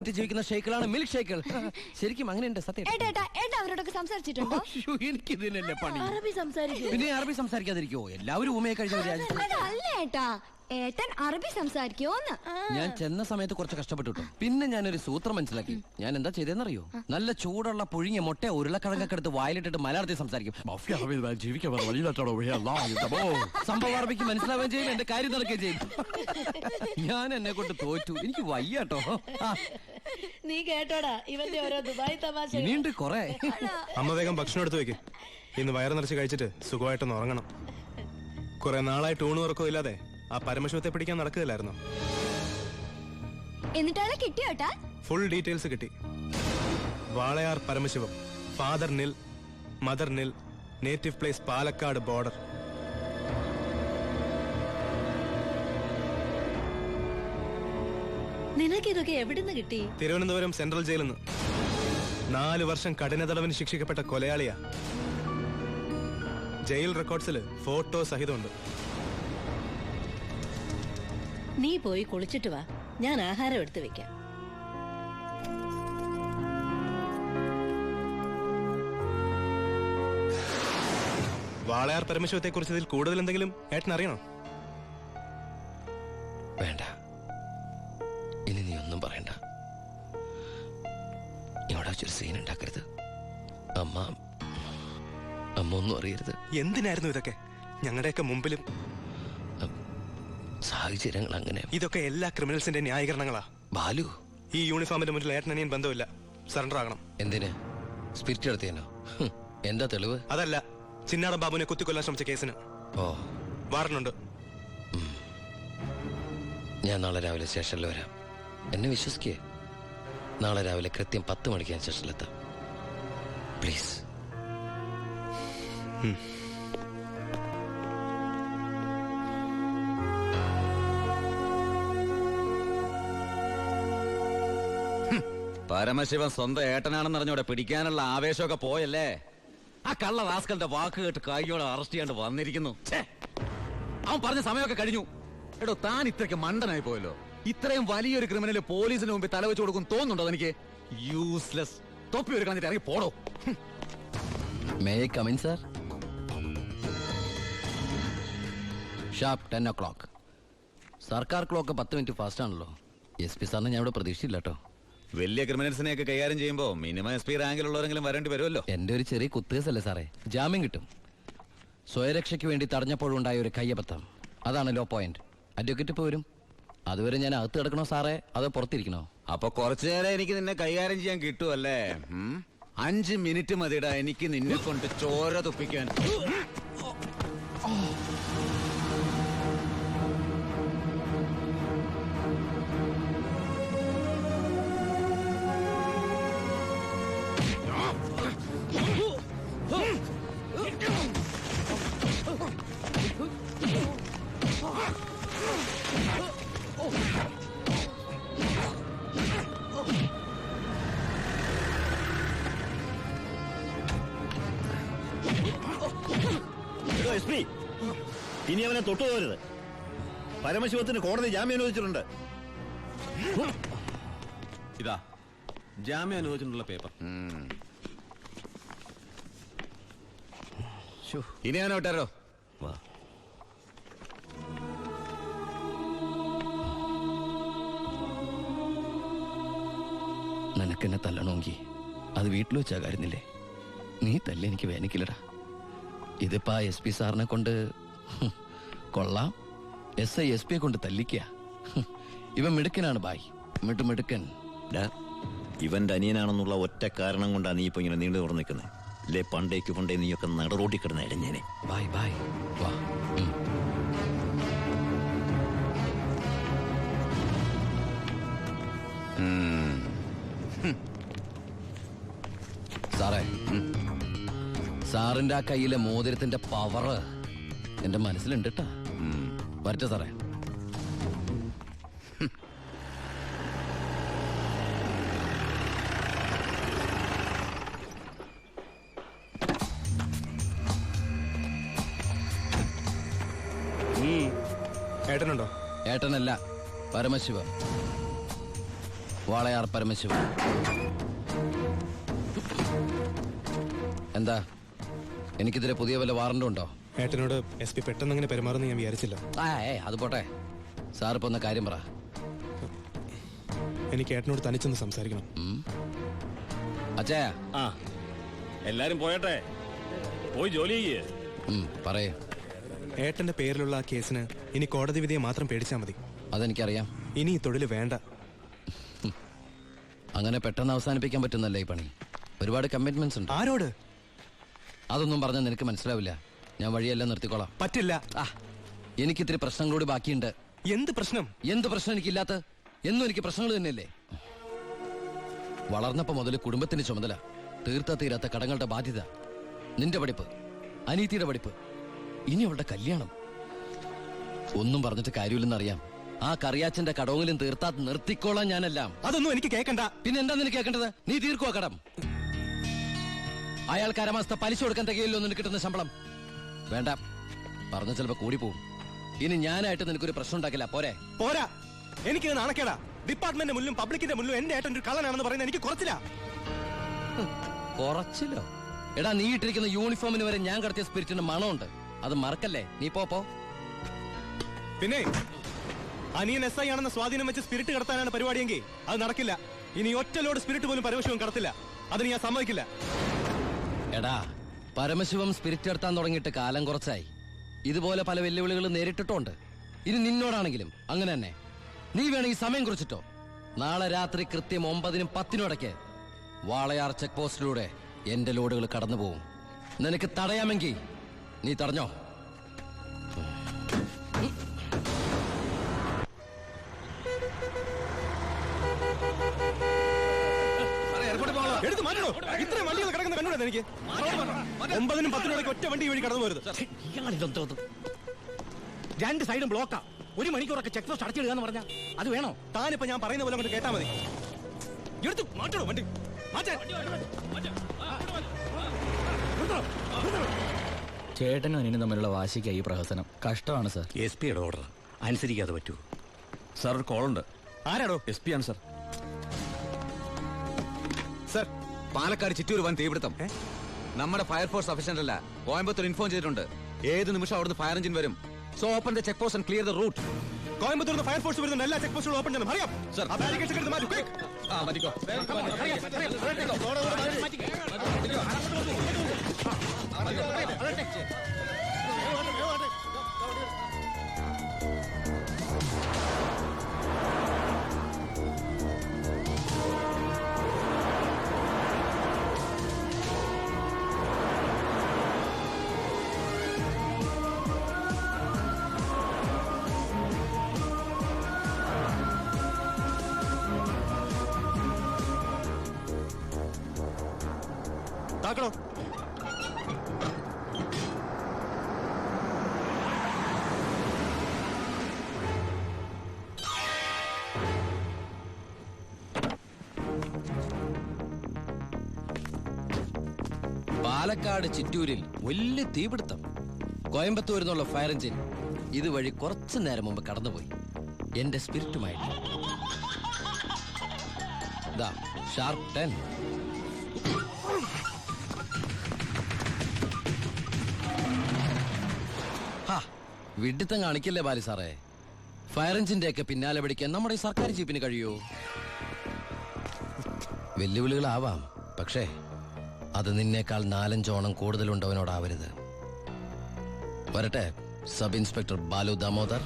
ജീവിക്കുന്ന ഷേക്കുകളാണ് മിൽക്ക് ഷേക്കുകൾ. ശരിക്കും അങ്ങനെയുണ്ട് സത്യം. അവരോടൊക്കെ സംസാരിച്ചിട്ടുണ്ടോ? എനിക്ക് ഇതിനല്ലേ പണി. അറബി സംസാരിക്കും. പിന്നെ അറബി സംസാരിക്കാതിരിക്കോ? എല്ലാവരും ഊമയെ കഴിഞ്ഞ ഏട്ടൻ അറബി സംസാരിക്കോന്ന്. ഞാൻ ചെന്ന സമയത്ത് കുറച്ച് കഷ്ടപ്പെട്ടു. പിന്നെ ഞാനൊരു സൂത്രം മനസ്സിലാക്കി. ഞാൻ എന്താ ചെയ്തെന്നറിയോ? നല്ല ചൂടുള്ള പുഴുങ്ങിയ മുട്ട ഉരുളക്കിഴങ്ങൊക്കെ എടുത്ത് വായിലിട്ടിട്ട് മലയാളത്തിൽ സംസാരിക്കും. സംഭവം അറബിക്ക് മനസ്സിലാവുകയും ചെയ്യും, എന്റെ കാര്യം നടക്കുകയും ചെയ്യും. ഞാൻ എന്നെ കൊണ്ട് തോറ്റു. എനിക്ക് വയ്യാട്ടോ. നീ കേട്ടോടാ ഇവന്റെ ഓരോ ദുബായ് തമാശ. ഇനിയുണ്ട് കൊറേ. അമ്മ വേഗം ഭക്ഷണം എടുത്തു വെക്ക്. ഇന്ന് വയറ് നിറച്ച് കഴിച്ചിട്ട് സുഖമായിട്ടൊന്ന് ഉറങ്ങണം. കുറെ നാളായിട്ട് ഊണ് ഉറക്കവും ഇല്ലാതെ ആ പരമശിവത്തെ പിടിക്കാൻ നടക്കുകയില്ലായിരുന്നു. എന്നിട്ടാണ് കിട്ടിയോട്ടാ? ഫുൾ ഡീറ്റെയിൽസ് കിട്ടി. വാളയാർ പരമശിവം, ഫാദർ നിൽ, മദർ നിൽ, നേറ്റീവ് പ്ലേസ് പാലക്കാട് ബോർഡർ. നിനക്കിതൊക്കെ എവിടുന്ന് കിട്ടി? തിരുവനന്തപുരം സെൻട്രൽ ജയിലിൽ നിന്ന് 4 വർഷം കഠിന തടവിന് ശിക്ഷിക്കപ്പെട്ട കൊലയാളിയാ. Jail റെക്കോർഡ്സിൽ photo സഹിതമുണ്ട്. നീ പോയി കുളിച്ചിട്ട് വാ, ഞാൻ ആഹാരം എടുത്തു വെക്കാം. വാളയാർ പരമശിവത്തെ കുറിച്ച് ഇതിൽ കൂടുതൽ എന്തെങ്കിലും ഏട്ടൻ അറിയണോ? വേണ്ട, ഇനി നീ ഒന്നും പറയണ്ട. ഇവിടെ വെച്ചൊരു സീൻ ഉണ്ടാക്കരുത്. അമ്മ ഒന്നും അറിയരുത്. എന്തിനായിരുന്നു ഇതൊക്കെ? ഞങ്ങളുടെയൊക്കെ മുമ്പിലും. സാഹചര്യങ്ങൾ അങ്ങനെ. ഇതൊക്കെ എല്ലാ ക്രിമിനൽസിന്റെ ന്യായീകരണങ്ങളാ. ബാലു, ഈ യൂണിഫോമിന്റെ മുന്നിൽ ഏട്ടനനിയൻ ബന്ധമില്ല. സറണ്ടർ ആകണം. എന്തിന്? സ്പിരിറ്റ് എടുത്തേനോ? എന്താ തെളിവ്? അതല്ല, ചിന്നാടൻ ബാബുവിനെ കുത്തിക്കൊല്ലാൻ ശ്രമിച്ച കേസിന്. ഓ, വാറണ്ടുണ്ട്. ഞാൻ നാളെ രാവിലെ സ്റ്റേഷനിൽ വരാം. എന്നെ വിശ്വസിക്കേ. നാളെ രാവിലെ കൃത്യം 10 മണിക്ക് ഞാൻ സ്റ്റേഷനിലെത്താം. പ്ലീസ്. പരമശിവൻ സ്വന്തം ഏട്ടനാണെന്ന് അറിഞ്ഞോടെ പിടിക്കാനുള്ള ആവേശമൊക്കെ പോയല്ലേ? ആ കള്ള റാസ്കലിന്റെ വാക്ക് കേട്ട് കൈയോടെ അറസ്റ്റ് ചെയ്യാണ്ട് വന്നിരിക്കുന്നു. അവൻ പറഞ്ഞ സമയമൊക്കെ കഴിഞ്ഞു. എടോ, താൻ ഇത്രയ്ക്ക് മണ്ടനായി പോയല്ലോ. ഇത്രയും വലിയൊരു ക്രിമിനല് പോലീസിന് മുമ്പിൽ തലവെച്ച് കൊടുക്കും തോന്നുന്നുണ്ടോ എനിക്ക്? യൂസ്ലെസ്. തൊപ്പി ഒരു കളഞ്ഞിട്ട് ഇറങ്ങി പോടോ. May I come in sir? Sharp 10 o'clock. സർക്കാർ ക്ലോക്ക് 10 മിനിറ്റ് ഫാസ്റ്റ് ആണല്ലോ. SP സാറിന് ഞാൻ ഇവിടെ പ്രതീക്ഷിച്ചില്ല കേട്ടോ. വലിയ ക്രിമിനൽസിനെയൊക്കെ കൈകാര്യം ചെയ്യുമ്പോ മിനിമം SP റാങ്കിലുള്ളവരെങ്കിലും വരേണ്ടി വരുമല്ലോ. എന്റെ ഒരു ചെറിയ കുത്തേസല്ലേ സാറേ, ജാമ്യം കിട്ടും. സ്വയരക്ഷയ്ക്ക് വേണ്ടി തടഞ്ഞപ്പോഴുണ്ടായ ഒരു കയ്യബദ്ധം, അതാണ് ലോ പോയിന്റ്. അഡ്വക്കേറ്റ് ഇപ്പൊ വരും. അതുവരെ ഞാൻ അകത്ത് കിടക്കണോ സാറേ, അതോ പുറത്തിരിക്കണോ? അപ്പൊ കുറച്ചു നേരം എനിക്ക് നിന്നെ കൈകാര്യം ചെയ്യാൻ കിട്ടുമല്ലേ? 5 മിനിറ്റ് മതിടാ എനിക്ക് നിന്നെ കൊണ്ട് ചോര തുപ്പിക്കാൻ. SP, ഇനി അവനെ തൊട്ടുപോകരുത്. പരമശിവത്തിന് കോടതി ജാമ്യം അനുവദിച്ചിട്ടുണ്ട്. ഇതാ ജാമ്യം അനുവദിച്ചിട്ടുള്ള പേപ്പർ. ഇനി ഞാൻ വിട്ടാരോ? നിനക്കെന്നെ തല്ലണമെങ്കിൽ അത് വീട്ടിൽ വെച്ചാ കാര്യന്നില്ലേ? നീ തല്ല എനിക്ക് വേനിക്കില്ലടാ. ഇതിപ്പോ SP സാറിനെ കൊണ്ട് കൊള്ളാം. SI SP കൊണ്ട് തല്ലിക്കുക. ഇവൻ മിടുക്കനാണ് ബായ്, മിടുക്കൻ. ഇവന്റെ അനിയനാണെന്നുള്ള ഒറ്റ കാരണം കൊണ്ടാണ് നീ ഇപ്പൊ ഇങ്ങനെ നീണ്ടു തുറന്നു നിൽക്കുന്നത്. അല്ലേ പണ്ടേ നീയൊക്കെ നടറോട്ടി കിടന്ന ഇടഞ്ഞേനെ. ബായ് ബായ് വാ. സാറേ, സാറിന്റെ ആ കയ്യിലെ മോതിരത്തിന്റെ പവറ് എന്റെ മനസ്സിലുണ്ട് കേട്ടാ. വരട്ടെ സാറേ. ഏട്ടനുണ്ടോ? ഏട്ടനല്ല, പരമശിവ. വാളയാർ പരമശിവൻ. എന്താ, എനിക്കിതിരെ പുതിയ വല്ല വാറണ്ടും ഉണ്ടോ? ഏട്ടനോട് SP പെട്ടെന്ന് അങ്ങനെ പെരുമാറുന്ന ഞാൻ വിചാരിച്ചില്ല. അത് പോട്ടെ. സാർ ഇപ്പൊ ഒന്ന് കാര്യം പറ. എനിക്ക് ഏട്ടനോട് തനിച്ചൊന്ന് സംസാരിക്കണം. അച്ഛാ. ആ, എല്ലാരും പോയട്ടെ, പോയി ജോലി ചെയ്യേ. പറയേ. ഏട്ടന്റെ പേരിലുള്ള ആ കേസിന് ഇനി കോടതി വിധിയെ മാത്രം പേടിച്ചാൽ മതി. അതെനിക്കറിയാം. ഇനി ഈ തൊഴിൽ വേണ്ട. അങ്ങനെ പെട്ടെന്ന് അവസാനിപ്പിക്കാൻ പറ്റുന്നല്ലേ ഈ പണി? ഒരുപാട് കമ്മിറ്റ്മെന്റ്സ് ഉണ്ട്. ആരോട്? അതൊന്നും പറഞ്ഞാൽ നിനക്ക് മനസ്സിലാവില്ല. ഞാൻ വഴിയെല്ലാം നിർത്തിക്കോളാം. പറ്റില്ല. എനിക്കിത്തിരി പ്രശ്നങ്ങളോട് ബാക്കിയുണ്ട്. എന്ത് പ്രശ്നം? എന്ത് പ്രശ്നം എനിക്കില്ലാത്ത? എന്നും എനിക്ക് പ്രശ്നങ്ങൾ തന്നെയല്ലേ. വളർന്നപ്പോ മുതൽ കുടുംബത്തിന്റെ ചുമതല, തീർത്ത തീരാത്ത കടങ്ങളുടെ ബാധ്യത, നിന്റെ പഠിപ്പ്, അനീതിയുടെ പഠിപ്പ്, ഇനി അവളുടെ കല്യാണം. ഒന്നും പറഞ്ഞിട്ട് കാര്യമില്ലെന്നറിയാം. ആ കറിയാച്ചന്റെ കടവെങ്കിലും തീർത്താ നിർത്തിക്കോളാം ഞാനെല്ലാം. അതൊന്നും എനിക്ക് കേൾക്കണ്ട. പിന്നെ എന്താ നിനക്ക് കേൾക്കേണ്ടത്? നീ തീർക്കുവാ കടം. അയാൾക്ക് അരമാസത്തെ പലിശ കൊടുക്കാൻ തികയില്ലോ നിനക്ക് കിട്ടുന്ന ശമ്പളം. വേണ്ട, പറഞ്ഞ ചിലപ്പോ കൂടി പോവും. ഇനി ഞാനായിട്ട് നിനക്കൊരു പ്രശ്നം ഉണ്ടാക്കില്ല. പോരെ? പോരാ, എനിക്ക് നാണക്കേടാ. ഡിപ്പാർട്ട്മെന്റ് മുന്നിലും പബ്ലിക്കിന്റെ മുന്നിലും എന്റെ ഏട്ടൻ ഒരു കള്ളനാണെന്ന് പറയുന്നത് എനിക്ക് കുറച്ചില്ല. കുറച്ചില്ലോ? എടാ, നീ ഇട്ടിരിക്കുന്ന യൂണിഫോമിന് വരെ ഞാൻ കടത്തിയ സ്പിരിറ്റിന്റെ മണമുണ്ട്. അത് മറക്കല്ലേ. നീ പോ. പിന്നെ അനിയൻ SI ആണെന്ന സ്വാധീനം വെച്ച് സ്പിരിറ്റ് കടത്താനാണ് പരിപാടിയെങ്കിൽ അത് നടക്കില്ല. ഇനി ഒറ്റ ലോഡ് സ്പിരിറ്റ് പോലും പരമശിവം കടത്തില്ല. അതിന് ഞാൻ സമ്മതിക്കില്ല. എടാ, പരമശിവം സ്പിരിറ്റ് എടുത്താൻ തുടങ്ങിയിട്ട് കാലം കുറച്ചായി. ഇതുപോലെ പല വെല്ലുവിളികൾ നേരിട്ടിട്ടുണ്ട്. ഇനി നിന്നോടാണെങ്കിലും അങ്ങനെ തന്നെ. നീ വേണമെങ്കിൽ സമയം കുറിച്ചിട്ടോ. നാളെ രാത്രി കൃത്യം 9-നും 10-നും ഇടയ്ക്ക് വാളയാർ ചെക്ക് പോസ്റ്റിലൂടെ എന്റെ ലോഡുകൾ കടന്നു പോവും. നിനക്ക് തടയാമെങ്കിൽ നീ തടഞ്ഞോ. എടുത്ത് മാറ്റണോ? ഇത്രയും വണ്ടികൾ കിടക്കുന്ന കണ്ടുകൂടാ എനിക്ക്? 9-നും 10-നും ഇടയ്ക്ക് ഒറ്റ വണ്ടി വഴി കടന്നു പോരുത്. രണ്ട് സൈഡും ബ്ലോക്കാ. 1 മണിക്കൂറൊക്കെ ചെക്ക് പോസ്റ്റ് അടച്ചിടുക എന്ന് പറഞ്ഞാൽ അത് വേണോ? താനിപ്പോ ഞാൻ പറയുന്ന പോലെ അങ്ങോട്ട് കേട്ടാ മതി. എടുത്ത് മാറ്റണോ വണ്ടി? ചേട്ടനും അനിയനും തമ്മിലുള്ള വാശിക്കായി ഈ പ്രഹസനം. കഷ്ടമാണ് സാർ. SP യുടെ ഓർഡർ അനുസരിക്കാതെ പറ്റൂ. സാർ ഒരു കോളുണ്ട്. ആരാടോ? SP ആണ് സാർ. സർ, പാലക്കാട് ചിറ്റൂർ വൻ തീപിടുത്തം. നമ്മുടെ ഫയർഫോഴ്സ് സഫീഷ്യന്റ് അല്ല. കോയമ്പത്തൂർ ഇൻഫോം ചെയ്തിട്ടുണ്ട്. ഏത് നിമിഷം അവിടുന്ന് ഫയർ എഞ്ചിൻ വരും. So open the check post and clear the route. Coimbatore fire force വരുന്ന എല്ലാ ചെക്ക് പോസ്റ്റുകളും ഓപ്പൺ ചെയ്യണം. അറിയാം സർ. ആ ബാരിക്കേഡ്സ് എടുത്ത് മാറ്റൂ. quick. മാറ്റിക്കോ. താക്കണോ? പാലക്കാട് ചിറ്റൂരിൽ വലിയ തീപിടുത്തം. കോയമ്പത്തൂരിൽ നിന്നുള്ള ഫയർ എഞ്ചിൻ ഇതുവഴി കുറച്ചു നേരം മുമ്പ് കടന്നുപോയി എന്റെ സ്പിരിറ്റുമായിട്ട്. ഷാർപ്പ് 10. വിഡിത്തം കാണിക്കല്ലേ ബാലി സാറേ. ഫയർ എഞ്ചിന്റെ ഒക്കെ പിന്നാലെ പിടിക്കാൻ നമ്മുടെ ഈ സർക്കാർ ജീപ്പിന് കഴിയോ? വെല്ലുവിളികളാവാം, പക്ഷേ അത് നിന്നേക്കാൾ 4-5 ഓണം കൂടുതലുണ്ടവനോടാവരുത്. വരട്ടെ സബ് ഇൻസ്പെക്ടർ ബാലു ദാമോദർ.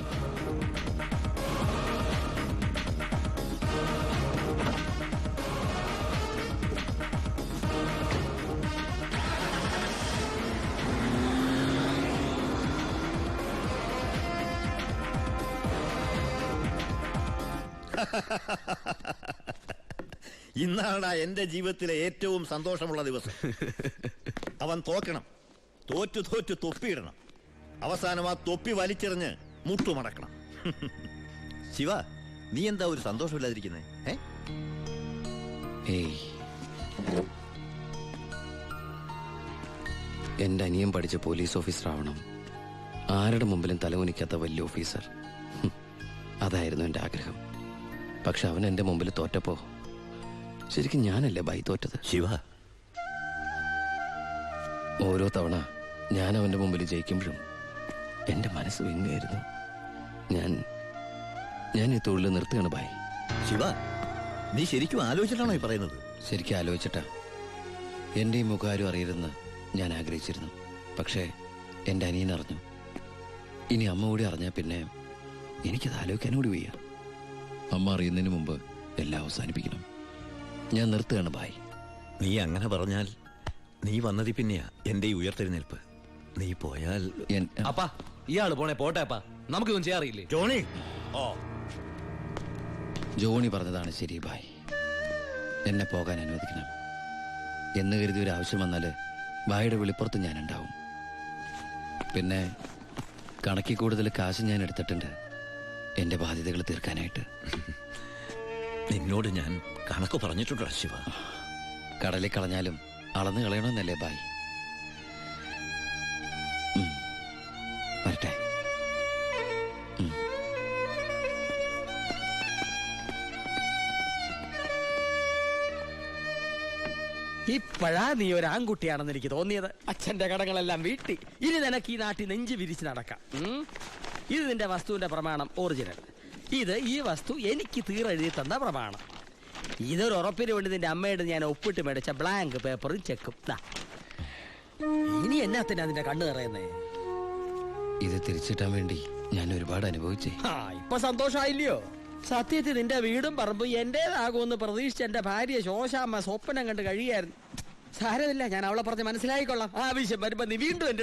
ഇന്നാണ് എന്റെ ജീവിതത്തിലെ ഏറ്റവും സന്തോഷമുള്ള ദിവസം. അവൻ തോക്കണം. തോറ്റു തൊപ്പിയിടണം. അവസാനം ആ തൊപ്പി വലിച്ചെറിഞ്ഞ് മുട്ടുമടക്കണം. ശിവ, നീ എന്താ ഒരു സന്തോഷമില്ലാതിരിക്കുന്നേ? എന്റെ അനിയൻ പഠിച്ച പോലീസ് ഓഫീസർ ആവണം. ആരുടെ മുമ്പിലും തലകുനിക്കാത്ത വലിയ ഓഫീസർ. അതായിരുന്നു എന്റെ ആഗ്രഹം. പക്ഷെ അവൻ എന്റെ മുമ്പിൽ തോറ്റപ്പോ ശരിക്കും ഞാനല്ലേ ബായി തോറ്റത്? ശിവ, ഓരോ തവണ ഞാൻ അവന്റെ മുമ്പിൽ ജയിക്കുമ്പോഴും എന്റെ മനസ്സ് വിങ്ങായിരുന്നു. ഞാൻ ഈ തൊഴിൽ നിർത്തുകയാണ് ബായി. ശിവ, നീ ശരിക്കും ആലോചിച്ചിട്ടാണോ ഈ പറയുന്നത്? ശരിക്കും ആലോചിച്ചിട്ടാ. എൻ്റെ ഈ മുഖാരും അറിയരുതെന്ന് ഞാൻ ആഗ്രഹിച്ചിരുന്നു. പക്ഷേ എൻ്റെ അനിയൻ അറിഞ്ഞു. ഇനി അമ്മ കൂടി അറിഞ്ഞാൽ പിന്നെ എനിക്കത് ആലോചിക്കാനും കൂടി വയ്യ. അമ്മ അറിയുന്നതിന് മുമ്പ് എല്ലാം അവസാനിപ്പിക്കണം. ഞാൻ നിർത്തുകയാണ് ബായി. നീ അങ്ങനെ പറഞ്ഞാൽ നീ വന്നതി പിന്നെയാ എന്റെ ഈ ഉയർത്തെഴുന്നേൽപ്പ്. നീ പോയാൽ അപ്പാ, ഇയാള് പോണേ പോട്ടെ അപ്പാ, നമുക്കൊന്നും ചെയ്യാറില്ലേ? ജോണി, ജോണി പറഞ്ഞതാണ് ശരി ബായി. എന്നെ പോകാൻ അനുവദിക്കണം. എന്ന് കരുതി ഒരു ആവശ്യം വന്നാൽ ബായിയുടെ വെളിപ്പുറത്ത് ഞാനുണ്ടാവും. പിന്നെ കണക്കിൽ കൂടുതൽ കാശ് ഞാൻ എടുത്തിട്ടുണ്ട് എൻ്റെ ബാധ്യതകൾ തീർക്കാനായിട്ട്. നിന്നോട് ഞാൻ കണക്ക് പറഞ്ഞിട്ടുണ്ടോ ശിവ? കടലിൽ കളഞ്ഞാലും അളന്ന് കളയണമെന്നല്ലേ ബായി? വരട്ടെ. ഇപ്പോഴാ നീ ഒരു ആൺകുട്ടിയാണെന്ന് എനിക്ക് തോന്നിയത്. അച്ഛന്റെ കടങ്ങളെല്ലാം വീട്ടി ഇനി നിനക്ക് ഈ നാട്ടിൽ നെഞ്ച് വിരിച്ച് നടക്കാം. ഇത് നിന്റെ വസ്തുവിന്റെ പ്രമാണം ഒറിജിനൽ. ഇത് ഈ വസ്തു എനിക്ക് തീരെഴുതി തന്ന പ്രമാണം. ഇതൊരു ഉറപ്പിന് വേണ്ടി നിന്റെ അമ്മയുടെ ഞാൻ ഒപ്പിട്ട് മേടിച്ച ബ്ലാങ്ക് പേപ്പറും ചെക്കും. ഇനി എന്നാത്തിനാ നിന്റെ കണ്ണു നിറയുന്നേ? ഇത് തിരിച്ചിട്ടാൻ വേണ്ടി ഞാൻ ഒരുപാട് അനുഭവിച്ചേ. ഇപ്പൊ സന്തോഷമായില്ലയോ? സത്യത്തിൽ നിന്റെ വീടും പറമ്പും എന്റേതാകുമെന്ന് പ്രതീക്ഷിച്ച എന്റെ ഭാര്യ ശോശാമ്മ സ്വപ്നം കണ്ട് കഴിയായിരുന്നു. സാരമില്ല, ഞാൻ അവളെ പറഞ്ഞ് മനസ്സിലായിക്കൊള്ളാം. ആവശ്യം വരുമ്പോ നീ വീണ്ടും എന്റെ